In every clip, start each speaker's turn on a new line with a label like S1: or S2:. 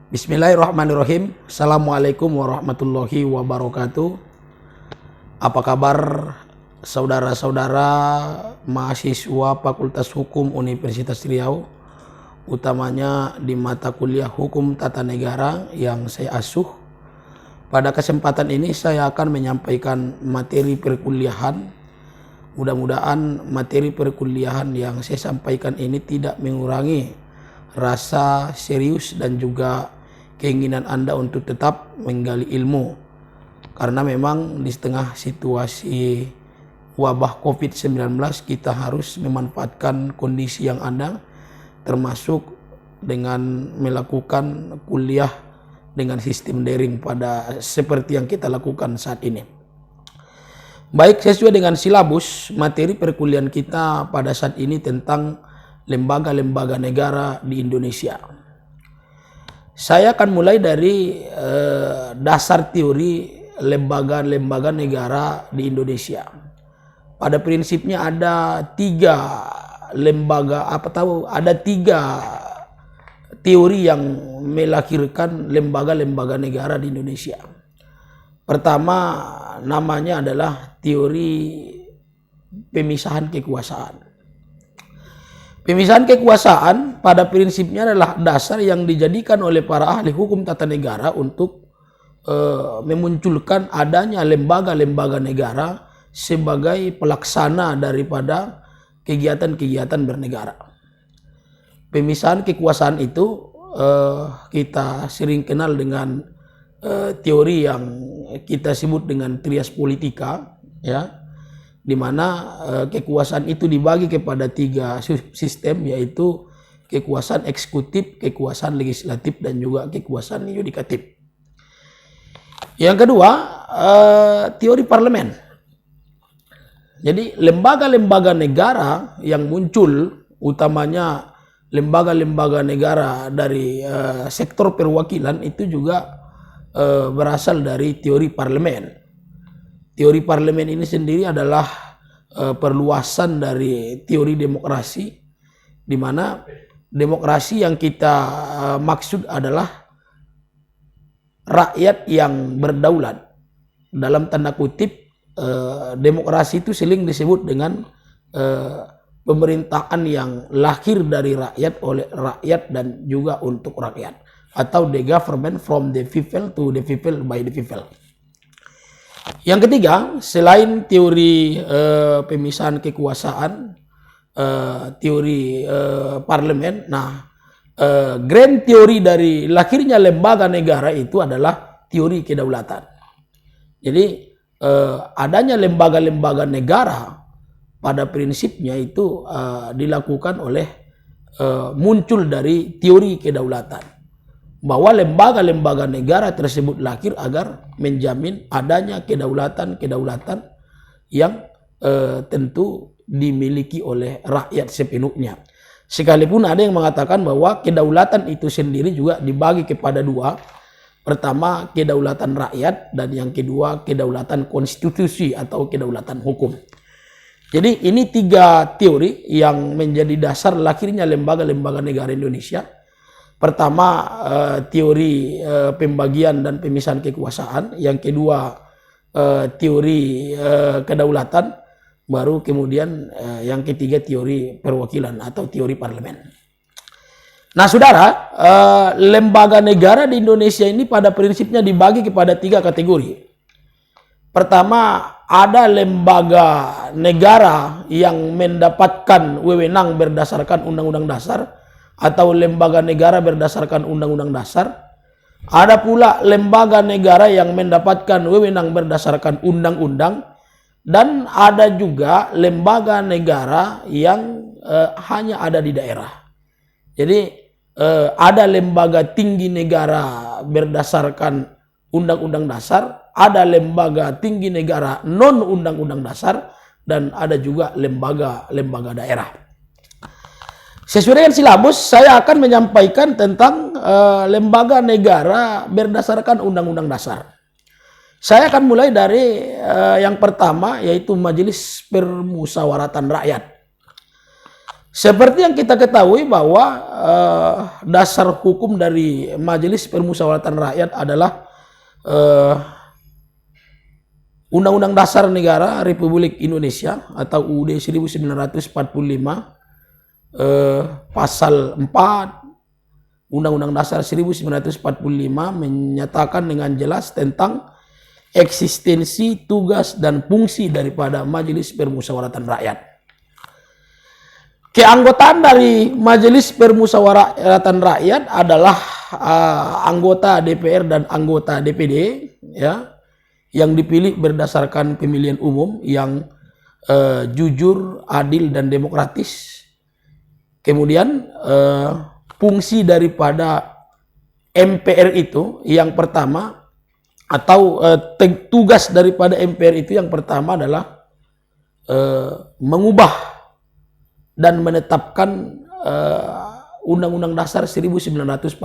S1: Bismillahirrahmanirrahim. Assalamualaikum warahmatullahi wabarakatuh. Apa kabar saudara-saudara mahasiswa Fakultas Hukum Universitas Riau, utamanya di mata kuliah Hukum Tata Negara yang saya asuh. Pada kesempatan ini saya akan menyampaikan materi perkuliahan. Mudah-mudahan materi perkuliahan yang saya sampaikan ini tidak mengurangi rasa serius dan juga keinginan Anda untuk tetap menggali ilmu. Karena memang di tengah situasi wabah COVID-19 kita harus memanfaatkan kondisi yang ada, termasuk dengan melakukan kuliah dengan sistem daring pada seperti yang kita lakukan saat ini. Baik, sesuai dengan silabus, materi perkuliahan kita pada saat ini tentang lembaga-lembaga negara di Indonesia. Saya akan mulai dari dasar teori lembaga-lembaga negara di Indonesia. Pada prinsipnya ada tiga teori yang melahirkan lembaga-lembaga negara di Indonesia. Pertama, namanya adalah teori pemisahan kekuasaan. Pemisahan kekuasaan pada prinsipnya adalah dasar yang dijadikan oleh para ahli hukum tata negara untuk memunculkan adanya lembaga-lembaga negara sebagai pelaksana daripada kegiatan-kegiatan bernegara. Pemisahan kekuasaan itu kita sering kenal dengan teori yang kita sebut dengan trias politika, ya, di mana kekuasaan itu dibagi kepada tiga sistem, yaitu kekuasaan eksekutif, kekuasaan legislatif, dan juga kekuasaan yudikatif. Yang kedua, teori parlemen. Jadi lembaga-lembaga negara yang muncul, utamanya lembaga-lembaga negara dari sektor perwakilan, itu juga berasal dari teori parlemen. Teori parlemen ini sendiri adalah perluasan dari teori demokrasi, di mana demokrasi yang kita maksud adalah rakyat yang berdaulat. Dalam tanda kutip, demokrasi itu sering disebut dengan pemerintahan yang lahir dari rakyat, oleh rakyat, dan juga untuk rakyat, atau the government from the people to the people by the people. Yang ketiga, selain teori pemisahan kekuasaan, teori parlemen, grand teori dari lahirnya lembaga negara itu adalah teori kedaulatan. Jadi adanya lembaga-lembaga negara pada prinsipnya itu dilakukan oleh muncul dari teori kedaulatan, bahwa lembaga-lembaga negara tersebut lahir agar menjamin adanya kedaulatan yang tentu dimiliki oleh rakyat sepenuhnya. Sekalipun ada yang mengatakan bahwa kedaulatan itu sendiri juga dibagi kepada dua. Pertama, kedaulatan rakyat, dan yang kedua, kedaulatan konstitusi atau kedaulatan hukum. Jadi ini tiga teori yang menjadi dasar lahirnya lembaga-lembaga negara Indonesia. Pertama, teori pembagian dan pemisahan kekuasaan. Yang kedua, teori kedaulatan. Baru kemudian yang ketiga, teori perwakilan atau teori parlemen. Nah, saudara, lembaga negara di Indonesia ini pada prinsipnya dibagi kepada tiga kategori. Pertama, ada lembaga negara yang mendapatkan wewenang berdasarkan Undang-Undang Dasar atau lembaga negara berdasarkan Undang-Undang Dasar. Ada pula lembaga negara yang mendapatkan wewenang berdasarkan undang-undang, dan ada juga lembaga negara yang hanya ada di daerah. Jadi ada lembaga tinggi negara berdasarkan Undang-Undang Dasar, ada lembaga tinggi negara non Undang-Undang Dasar, dan ada juga lembaga daerah. Sesuai dengan silabus, saya akan menyampaikan tentang lembaga negara berdasarkan Undang-Undang Dasar. Saya akan mulai dari yang pertama, yaitu Majelis Permusyawaratan Rakyat. Seperti yang kita ketahui bahwa dasar hukum dari Majelis Permusyawaratan Rakyat adalah Undang-Undang Dasar Negara Republik Indonesia atau UUD 1945 pasal 4 Undang-Undang Dasar 1945 menyatakan dengan jelas tentang eksistensi, tugas, dan fungsi daripada Majelis Permusyawaratan Rakyat. Keanggotaan dari Majelis Permusyawaratan Rakyat adalah anggota DPR dan anggota DPD, ya, yang dipilih berdasarkan pemilihan umum yang jujur, adil, dan demokratis. Kemudian fungsi daripada MPR itu yang pertama, atau tugas daripada MPR itu yang pertama adalah mengubah dan menetapkan Undang-Undang Dasar 1945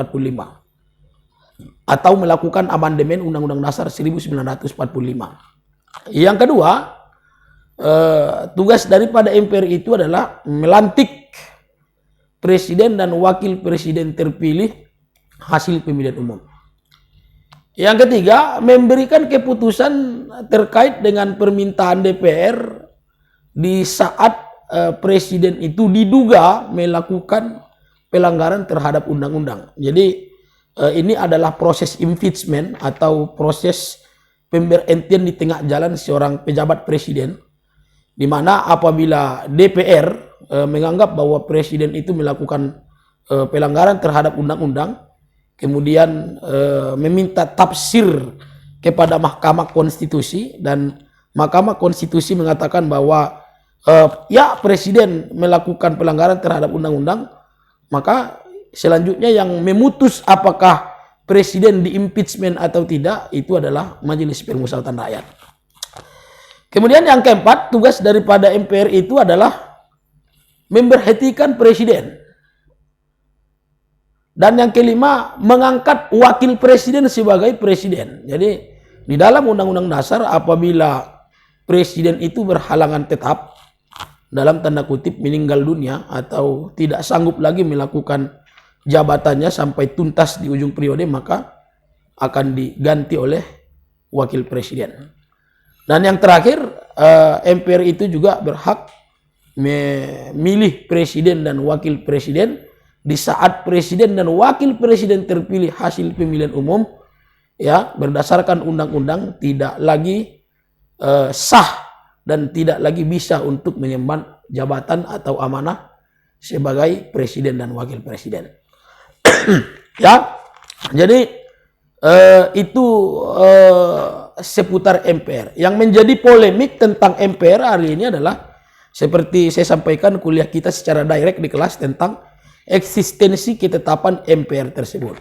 S1: atau melakukan amandemen Undang-Undang Dasar 1945. Yang kedua, tugas daripada MPR itu adalah melantik presiden dan wakil presiden terpilih hasil pemilihan umum. Yang ketiga, memberikan keputusan terkait dengan permintaan DPR di saat presiden itu diduga melakukan pelanggaran terhadap undang-undang. Jadi ini adalah proses impeachment atau proses pemberhentian di tengah jalan seorang pejabat presiden, di mana apabila DPR menganggap bahwa presiden itu melakukan pelanggaran terhadap undang-undang, kemudian meminta tafsir kepada Mahkamah Konstitusi, dan Mahkamah Konstitusi mengatakan bahwa ya presiden melakukan pelanggaran terhadap undang-undang, maka selanjutnya yang memutus apakah presiden di-impeachment atau tidak itu adalah Majelis Permusyawaratan Rakyat. Kemudian yang keempat, tugas daripada MPR itu adalah memberhentikan presiden. Dan yang kelima, mengangkat wakil presiden sebagai presiden. Jadi di dalam Undang-Undang Dasar apabila presiden itu berhalangan tetap, dalam tanda kutip meninggal dunia atau tidak sanggup lagi melakukan jabatannya sampai tuntas di ujung periode, maka akan diganti oleh wakil presiden. Dan yang terakhir, MPR itu juga berhak memilih presiden dan wakil presiden di saat presiden dan wakil presiden terpilih hasil pemilihan umum, ya, berdasarkan undang-undang tidak lagi sah dan tidak lagi bisa untuk mengemban jabatan atau amanah sebagai presiden dan wakil presiden. Ya, jadi itu seputar MPR. Yang menjadi polemik tentang MPR hari ini adalah seperti saya sampaikan kuliah kita secara direct di kelas tentang eksistensi ketetapan MPR tersebut.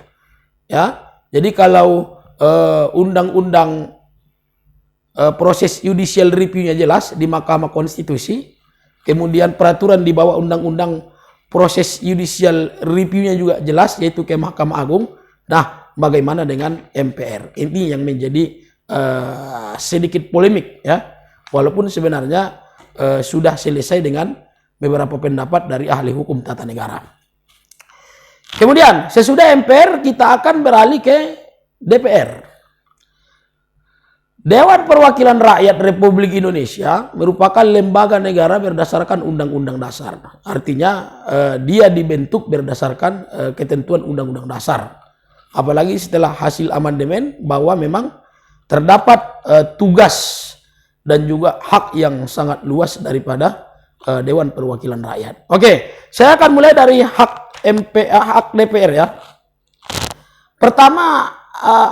S1: Ya, jadi kalau undang-undang proses judicial review-nya jelas di Mahkamah Konstitusi, kemudian peraturan di bawah undang-undang proses judicial review-nya juga jelas, yaitu ke Mahkamah Agung. Nah, bagaimana dengan MPR? Ini yang menjadi sedikit polemik, ya, walaupun sebenarnya sudah selesai dengan beberapa pendapat dari ahli hukum tata negara. Kemudian sesudah MPR kita akan beralih ke DPR. Dewan Perwakilan Rakyat Republik Indonesia merupakan lembaga negara berdasarkan Undang-Undang Dasar. Artinya dia dibentuk berdasarkan ketentuan Undang-Undang Dasar. Apalagi setelah hasil amandemen bahwa memang terdapat tugas dan juga hak yang sangat luas daripada Dewan Perwakilan Rakyat. Oke, saya akan mulai dari hak DPR, ya. Pertama,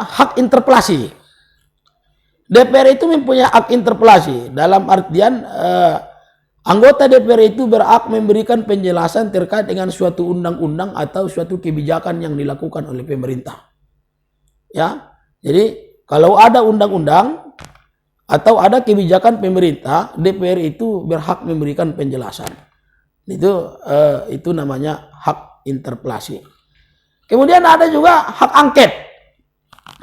S1: hak interpelasi. DPR itu mempunyai hak interpelasi dalam artian anggota DPR itu berhak memberikan penjelasan terkait dengan suatu undang-undang atau suatu kebijakan yang dilakukan oleh pemerintah. Ya, jadi kalau ada undang-undang atau ada kebijakan pemerintah, DPR itu berhak memberikan penjelasan. Itu namanya hak interpelasi. Kemudian ada juga hak angket.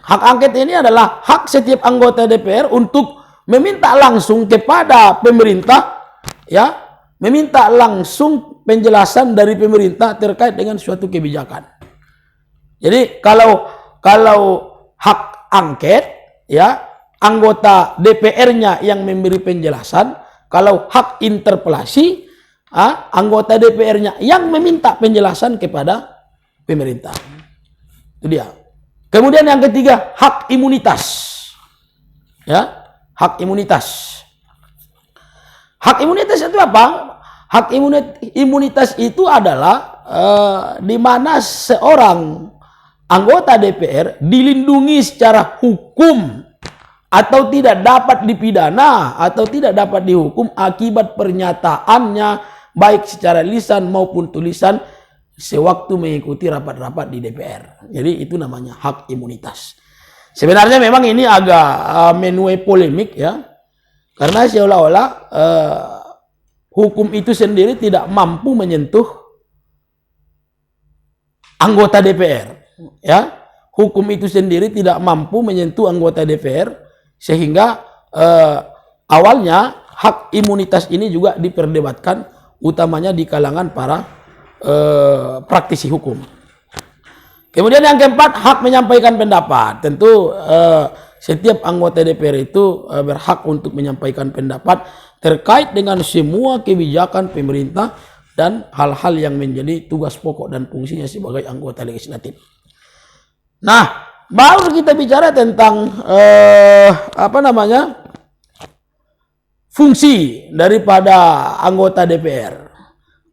S1: Hak angket ini adalah hak setiap anggota DPR untuk meminta langsung kepada pemerintah, ya, meminta langsung penjelasan dari pemerintah terkait dengan suatu kebijakan. Jadi kalau hak angket, ya, anggota DPR-nya yang memberi penjelasan. Kalau hak interpelasi, anggota DPR-nya yang meminta penjelasan kepada pemerintah. Itu dia. Kemudian yang ketiga, hak imunitas. Ya, hak imunitas. Hak imunitas itu apa? Hak imunitas itu adalah di mana seorang anggota DPR dilindungi secara hukum atau tidak dapat dipidana atau tidak dapat dihukum akibat pernyataannya baik secara lisan maupun tulisan sewaktu mengikuti rapat-rapat di DPR. Jadi itu namanya hak imunitas. Sebenarnya memang ini agak menuai polemik, ya, karena seolah-olah hukum itu sendiri tidak mampu menyentuh anggota DPR, ya. Hukum itu sendiri tidak mampu menyentuh anggota DPR, sehingga awalnya hak imunitas ini juga diperdebatkan utamanya di kalangan para praktisi hukum. Kemudian yang keempat, hak menyampaikan pendapat. Tentu setiap anggota DPR itu berhak untuk menyampaikan pendapat terkait dengan semua kebijakan pemerintah dan hal-hal yang menjadi tugas pokok dan fungsinya sebagai anggota legislatif. Nah, baru kita bicara tentang fungsi daripada anggota DPR.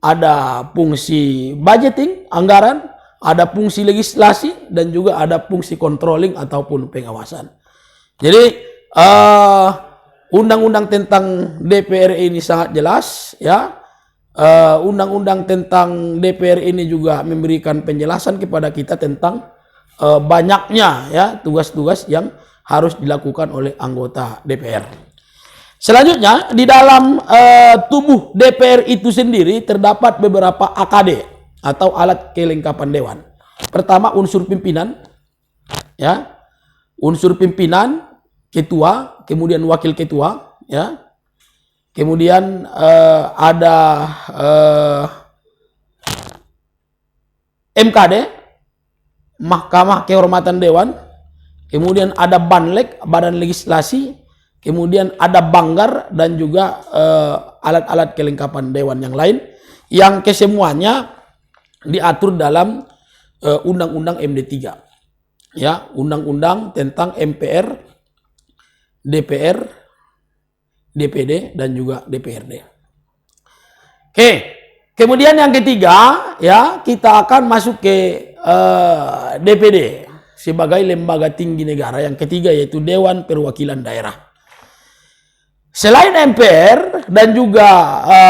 S1: Ada fungsi budgeting, anggaran, ada fungsi legislasi, dan juga ada fungsi controlling ataupun pengawasan. Jadi undang-undang tentang DPR ini sangat jelas, ya. Undang-undang tentang DPR ini juga memberikan penjelasan kepada kita tentang banyaknya, ya, tugas-tugas yang harus dilakukan oleh anggota DPR. Selanjutnya, di dalam tubuh DPR itu sendiri terdapat beberapa AKD atau alat kelengkapan dewan. Pertama, unsur pimpinan, ya, unsur pimpinan, ketua, kemudian wakil ketua, ya, kemudian ada MKD, Mahkamah Kehormatan Dewan, kemudian ada Banlek, Badan Legislasi, kemudian ada Banggar, dan juga alat-alat kelengkapan dewan yang lain, yang kesemuanya diatur dalam Undang-Undang MD3, ya, Undang-Undang tentang MPR, DPR, DPD, dan juga DPRD. Oke, kemudian yang ketiga, ya, kita akan masuk ke DPD sebagai lembaga tinggi negara yang ketiga, yaitu Dewan Perwakilan Daerah. Selain MPR dan juga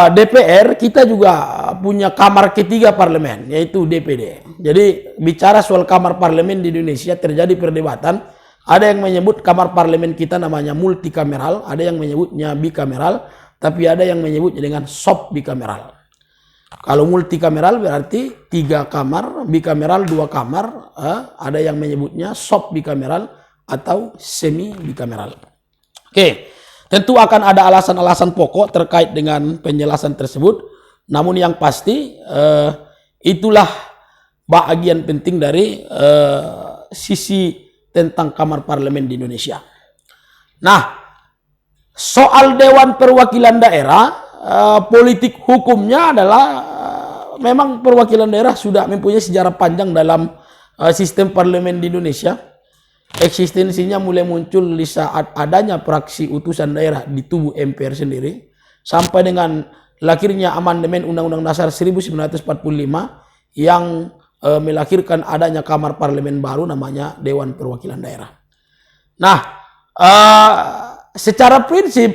S1: DPR, kita juga punya kamar ketiga parlemen, yaitu DPD. Jadi bicara soal kamar parlemen di Indonesia terjadi perdebatan. Ada yang menyebut kamar parlemen kita namanya multikameral, ada yang menyebutnya bikameral, tapi ada yang menyebutnya dengan soft bikameral. Kalau multikameral berarti 3 kamar, bikameral 2 kamar, ada yang menyebutnya soft bikameral atau semi bikameral. Oke, tentu akan ada alasan-alasan pokok terkait dengan penjelasan tersebut, namun yang pasti itulah bagian penting dari sisi tentang kamar parlemen di Indonesia. Nah, soal Dewan Perwakilan Daerah, politik hukumnya adalah memang perwakilan daerah sudah mempunyai sejarah panjang dalam sistem parlemen di Indonesia. Eksistensinya mulai muncul di saat adanya praksi utusan daerah di tubuh MPR sendiri, sampai dengan lahirnya amandemen Undang-Undang Dasar 1945 yang melahirkan adanya kamar parlemen baru namanya Dewan Perwakilan Daerah. Nah, secara prinsip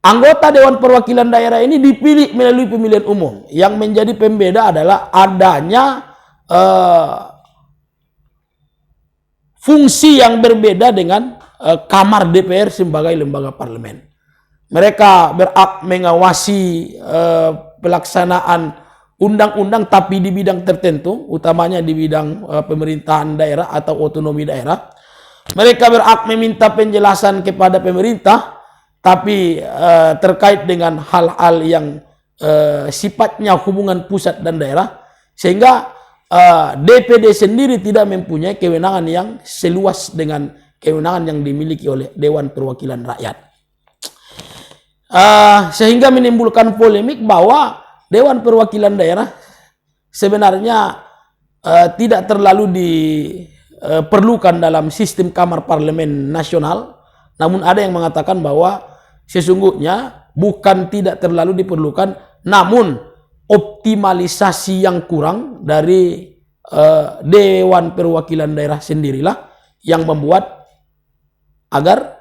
S1: anggota Dewan Perwakilan Daerah ini dipilih melalui pemilihan umum. Yang menjadi pembeda adalah adanya fungsi yang berbeda dengan kamar DPR sebagai lembaga parlemen. Mereka berhak mengawasi pelaksanaan undang-undang tapi di bidang tertentu, utamanya di bidang pemerintahan daerah atau otonomi daerah. Mereka berhak meminta penjelasan kepada pemerintah tapi terkait dengan hal-hal yang sifatnya hubungan pusat dan daerah, sehingga DPD sendiri tidak mempunyai kewenangan yang seluas dengan kewenangan yang dimiliki oleh Dewan Perwakilan Rakyat. Sehingga menimbulkan polemik bahwa Dewan Perwakilan Daerah sebenarnya tidak terlalu diperlukan dalam sistem Kamar Parlemen Nasional, namun ada yang mengatakan bahwa sesungguhnya bukan tidak terlalu diperlukan, namun optimalisasi yang kurang dari Dewan Perwakilan Daerah sendirilah yang membuat agar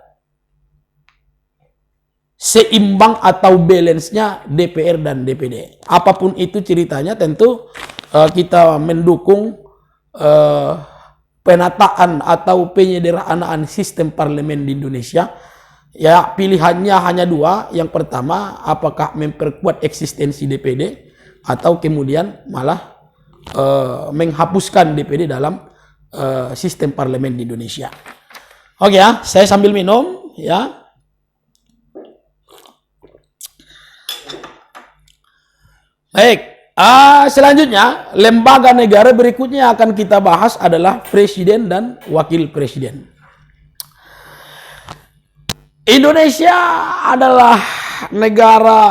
S1: seimbang atau balance-nya DPR dan DPD. Apapun itu ceritanya, tentu kita mendukung penataan atau penyederhanaan sistem parlemen di Indonesia. Ya, pilihannya hanya dua. Yang pertama, apakah memperkuat eksistensi DPD atau kemudian malah menghapuskan DPD dalam sistem parlemen di Indonesia. Oke ya, saya sambil minum ya. Baik, selanjutnya lembaga negara berikutnya akan kita bahas adalah presiden dan wakil presiden. Indonesia adalah negara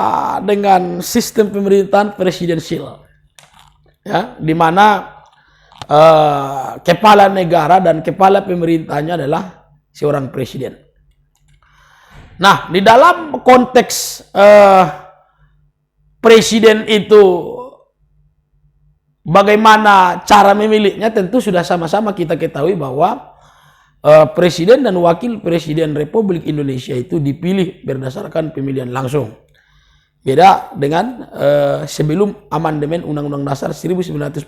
S1: dengan sistem pemerintahan presidensial, ya, di mana kepala negara dan kepala pemerintahnya adalah seorang presiden. Nah, di dalam konteks presiden itu bagaimana cara memilihnya, tentu sudah sama-sama kita ketahui bahwa presiden dan wakil presiden Republik Indonesia itu dipilih berdasarkan pemilihan langsung. Beda dengan sebelum amandemen Undang-Undang Dasar 1945,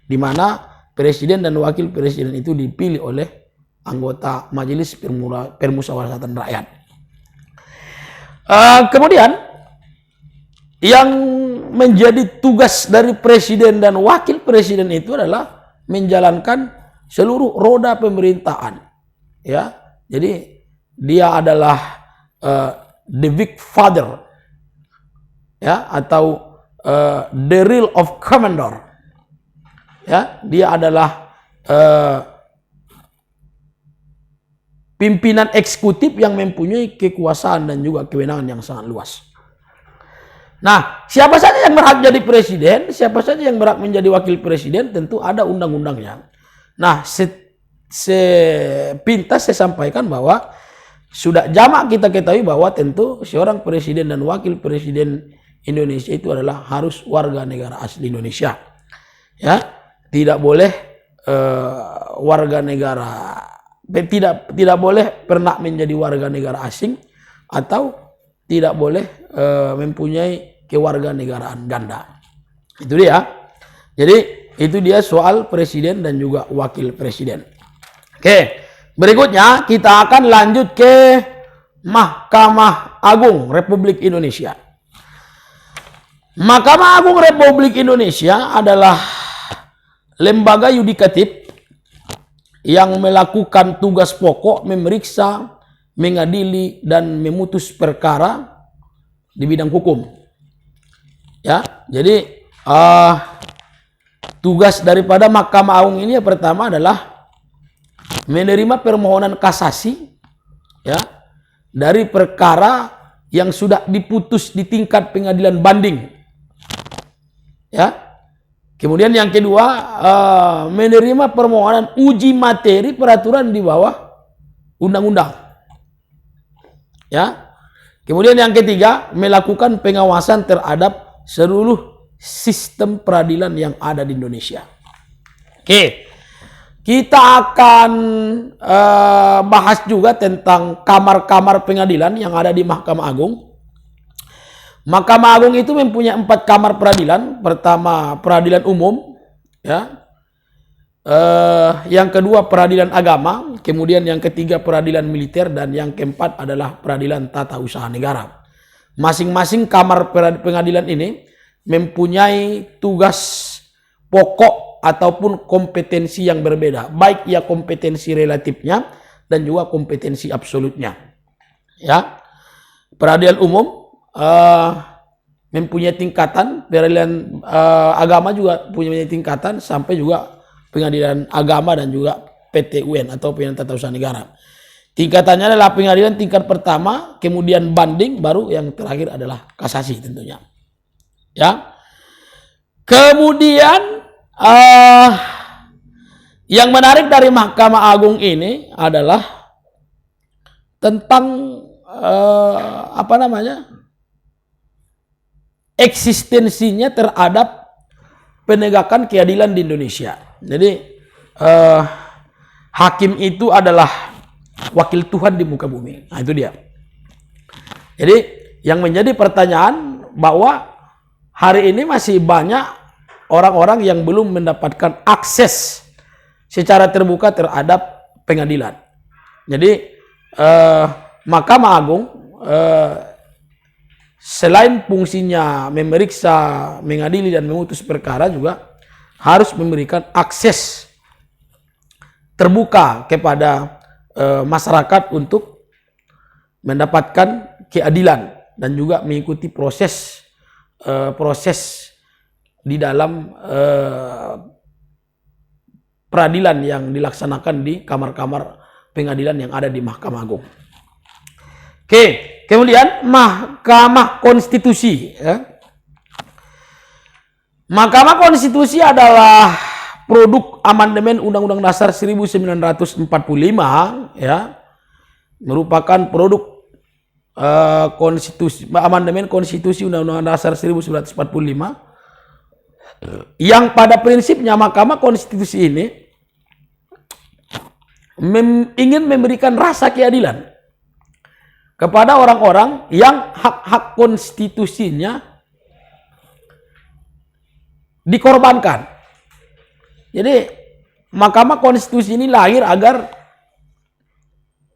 S1: di mana presiden dan wakil presiden itu dipilih oleh anggota Majelis Permusyawaratan Rakyat. Kemudian yang menjadi tugas dari presiden dan wakil presiden itu adalah menjalankan seluruh roda pemerintahan, ya. Jadi dia adalah the big father, ya, atau the real of commander, ya. Dia adalah pimpinan eksekutif yang mempunyai kekuasaan dan juga kewenangan yang sangat luas. Nah, siapa saja yang berhak jadi presiden, siapa saja yang berhak menjadi wakil presiden, tentu ada undang-undangnya. Nah, sepintas saya sampaikan bahwa sudah jamak kita ketahui bahwa tentu seorang presiden dan wakil presiden Indonesia itu adalah harus warga negara asli Indonesia. Ya, tidak boleh warga negara, tidak boleh pernah menjadi warga negara asing atau tidak boleh mempunyai kewarganegaraan ganda. Itu dia. Jadi itu dia soal presiden dan juga wakil presiden. Oke, berikutnya kita akan lanjut ke Mahkamah Agung Republik Indonesia. Mahkamah Agung Republik Indonesia adalah lembaga yudikatif yang melakukan tugas pokok memeriksa, mengadili, dan memutus perkara di bidang hukum. Ya, jadi tugas daripada Mahkamah Agung ini yang pertama adalah menerima permohonan kasasi, ya, dari perkara yang sudah diputus di tingkat pengadilan banding, ya. Kemudian yang kedua, menerima permohonan uji materi peraturan di bawah undang-undang, ya. Kemudian yang ketiga, melakukan pengawasan terhadap seluruh sistem peradilan yang ada di Indonesia. Oke, kita akan bahas juga tentang kamar-kamar pengadilan yang ada di Mahkamah Agung. Mahkamah Agung itu mempunyai 4 kamar peradilan. Pertama, peradilan umum, ya. Yang kedua, peradilan agama. Kemudian yang ketiga, peradilan militer, dan yang keempat adalah peradilan tata usaha negara. Masing-masing kamar pengadilan ini mempunyai tugas pokok ataupun kompetensi yang berbeda, baik ya kompetensi relatifnya dan juga kompetensi absolutnya, ya. peradilan umum mempunyai tingkatan, peradilan agama juga punya tingkatan, sampai juga pengadilan agama dan juga PT UN atau Pengadilan Tata Usaha Negara. Tingkatannya adalah pengadilan tingkat pertama, kemudian banding, baru yang terakhir adalah kasasi tentunya. Ya. Kemudian yang menarik dari Mahkamah Agung ini adalah tentang eksistensinya terhadap penegakan keadilan di Indonesia. Jadi hakim itu adalah wakil Tuhan di muka bumi. Nah, itu dia. Jadi yang menjadi pertanyaan bahwa hari ini masih banyak orang-orang yang belum mendapatkan akses secara terbuka terhadap pengadilan. Jadi Mahkamah Agung selain fungsinya memeriksa, mengadili dan memutus perkara, juga harus memberikan akses terbuka kepada masyarakat untuk mendapatkan keadilan dan juga mengikuti proses di dalam peradilan yang dilaksanakan di kamar-kamar pengadilan yang ada di Mahkamah Agung. Oke, kemudian Mahkamah Konstitusi. Mahkamah Konstitusi adalah produk amandemen Undang-Undang Dasar 1945, ya, merupakan produk amandemen Konstitusi Undang-Undang Dasar 1945, yang pada prinsipnya Mahkamah Konstitusi ini ingin memberikan rasa keadilan kepada orang-orang yang hak-hak konstitusinya dikorbankan. Jadi Mahkamah Konstitusi ini lahir agar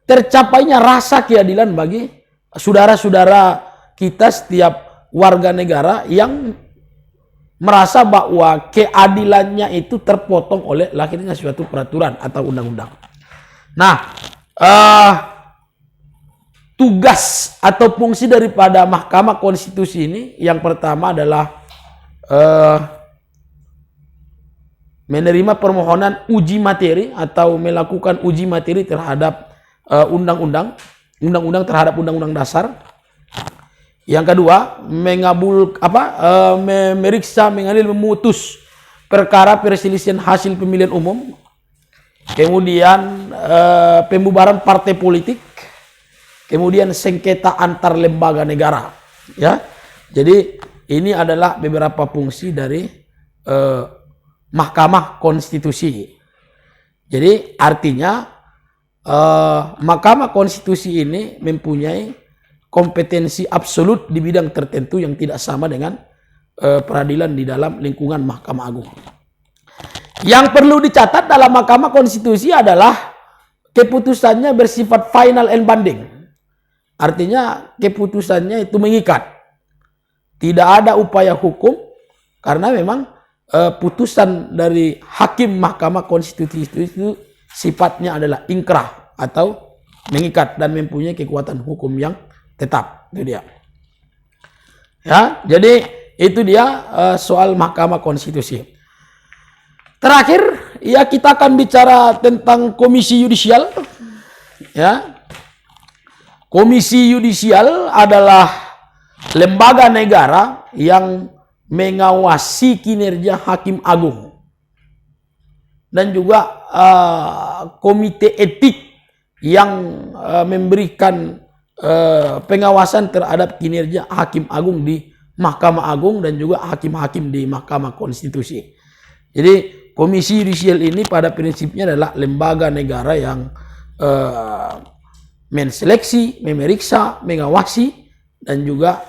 S1: tercapainya rasa keadilan bagi saudara-saudara kita, setiap warga negara yang merasa bahwa keadilannya itu terpotong oleh lahirnya suatu peraturan atau undang-undang. Nah, tugas atau fungsi daripada Mahkamah Konstitusi ini yang pertama adalah menerima permohonan uji materi atau melakukan uji materi terhadap undang-undang terhadap undang-undang dasar. Yang kedua, memeriksa, mengadil, memutus perkara perselisihan hasil pemilihan umum. Kemudian pembubaran partai politik. Kemudian sengketa antar lembaga negara. Ya, jadi ini adalah beberapa fungsi dari Mahkamah Konstitusi. Jadi artinya Mahkamah Konstitusi ini mempunyai kompetensi absolut di bidang tertentu yang tidak sama dengan peradilan di dalam lingkungan Mahkamah Agung. Yang perlu dicatat dalam Mahkamah Konstitusi adalah keputusannya bersifat final and binding. Artinya keputusannya itu mengikat. Tidak ada upaya hukum karena memang putusan dari hakim Mahkamah Konstitusi itu sifatnya adalah inkrah atau mengikat dan mempunyai kekuatan hukum yang tetap. Itu dia. Ya, jadi itu dia soal Mahkamah Konstitusi. Terakhir, ya, kita akan bicara tentang Komisi Yudisial. Ya. Komisi Yudisial adalah lembaga negara yang mengawasi kinerja Hakim Agung dan juga komite etik yang memberikan pengawasan terhadap kinerja Hakim Agung di Mahkamah Agung dan juga hakim-hakim di Mahkamah Konstitusi. Jadi Komisi Yudisial ini pada prinsipnya adalah lembaga negara yang menseleksi, memeriksa, mengawasi dan juga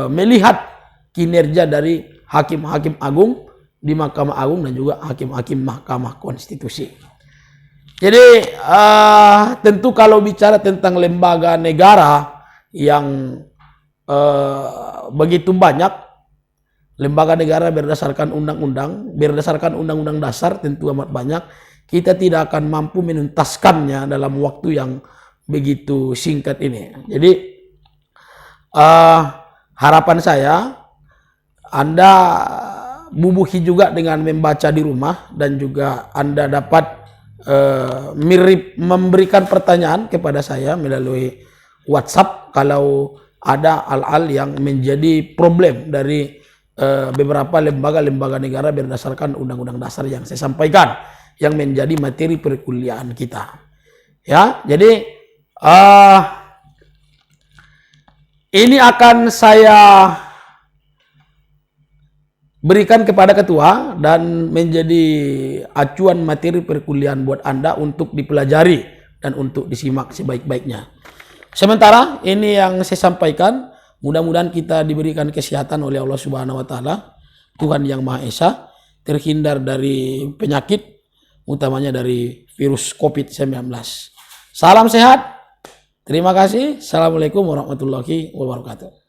S1: melihat kinerja dari hakim-hakim agung di Mahkamah Agung dan juga hakim-hakim Mahkamah Konstitusi. Jadi tentu kalau bicara tentang lembaga negara yang begitu banyak, lembaga negara berdasarkan undang-undang, berdasarkan undang-undang dasar tentu amat banyak, kita tidak akan mampu menuntaskannya dalam waktu yang begitu singkat ini. Jadi harapan saya Anda bubuhi juga dengan membaca di rumah, dan juga Anda dapat memberikan pertanyaan kepada saya melalui WhatsApp kalau ada hal-hal yang menjadi problem dari beberapa lembaga-lembaga negara berdasarkan Undang-Undang Dasar yang saya sampaikan, yang menjadi materi perkuliahan kita. Ya, jadi ini akan saya berikan kepada ketua dan menjadi acuan materi perkuliahan buat Anda untuk dipelajari dan untuk disimak sebaik-baiknya. Sementara ini yang saya sampaikan, mudah-mudahan kita diberikan kesehatan oleh Allah Subhanahu wa taala, Tuhan yang Maha Esa, terhindar dari penyakit, utamanya dari virus COVID-19. Salam sehat. Terima kasih. Assalamualaikum warahmatullahi wabarakatuh.